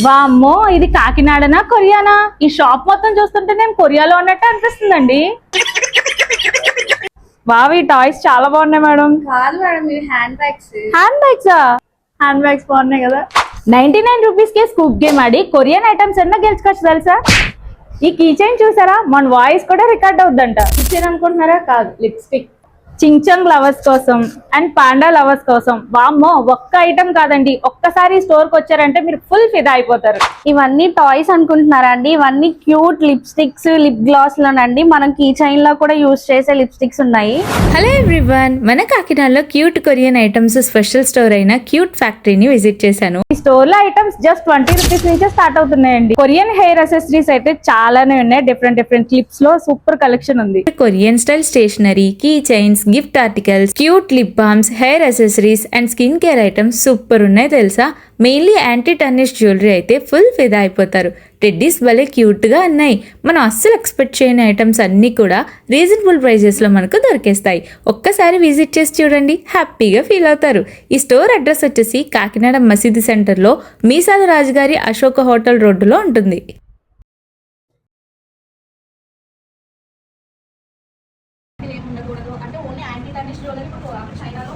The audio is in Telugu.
వామ్మో, ఇది కాకినాడనా కొరియానా? ఈ షాప్ మొత్తం చూస్తుంటే నేను కొరియాలో ఉన్నట్టు అనిపిస్తుందండి. వావ్, ఈ టాయ్స్ చాలా బాగున్నాయి మేడం. కాదు మేడం, ఇవి హ్యాండ్ బ్యాగ్స్. హ్యాండ్ బ్యాగ్సా? హ్యాండ్ బ్యాగ్స్ బాగున్నాయి కదా. 99 రూపీస్ కే స్కూప్ గేమ్ ఆడి కొరియన్ ఐటమ్స్ ఎన్నో గెలుచుకోవచ్చు తెలుసా? ఈ కీ చైన్ చూసారా? మన వాయిస్ కూడా రికార్డ్ అవుద్దంట. కిచెన్ అనుకుంటున్నారా? కాదు, లిప్స్టిక్. చింగ్చంగ్ లవర్స్ కోసం అండ్ పాండా లవర్స్ కోసం. వామ్మో, ఒక్క ఐటమ్ కాదండి, ఒక్కసారి స్టోర్ కి వచ్చారంటే మీరు ఫుల్ ఫిదా అయిపోతారు. ఇవన్నీ టాయ్స్ అనుకుంటున్నారా అండి? ఇవన్నీ క్యూట్ లిప్స్టిక్స్, లిప్ గ్లాస్ లోనండి. మనం కీ చైన్ లో కూడా యూజ్ చేసే లిప్స్టిక్స్ ఉన్నాయి. హలో ఎవ్రీవన్, మన కాకినాడలో cute Korean items special store అయిన క్యూట్ ఫ్యాక్టరీని విజిట్ చేశాను. ఈ స్టోర్ లో ఐటమ్స్ జస్ట్ 20 రూపీస్ నుంచే స్టార్ట్ అవుతున్నాయండి. కొరియన్ హెయిర్ అసెసరీస్ అయితే చాలానే ఉన్నాయి. డిఫరెంట్ క్లిప్స్ లో సూపర్ కలెక్షన్ ఉంది. Korean style stationery, key chains, gift articles, cute lip balms, hair accessories and skin care items super ఉన్నాయి తెలుసా. మెయిన్లీ యాంటీ టర్నిష్ జ్యువెలరీ అయితే ఫుల్ ఫిదా అయిపోతారు. టెడ్డీస్ భలే క్యూట్ గా ఉన్నాయి. మనం అస్సలు ఎక్స్పెక్ట్ చేయని ఐటమ్స్ అన్ని కూడా రీజనబుల్ ప్రైజెస్ లో మనకు దొరికేస్తాయి. ఒక్కసారి విజిట్ చేసి చూడండి, హ్యాపీగా ఫీల్ అవుతారు. ఈ స్టోర్ అడ్రస్ వచ్చేసి కాకినాడ మసీదు సెంటర్ లో మీసాల రాజుగారి అశోక హోటల్ రోడ్డులో ఉంటుంది. ఉండకూడదు అంటే ఓన్లీ యాంటీ టర్నిష్ జ్యువెలరీ చైనాలో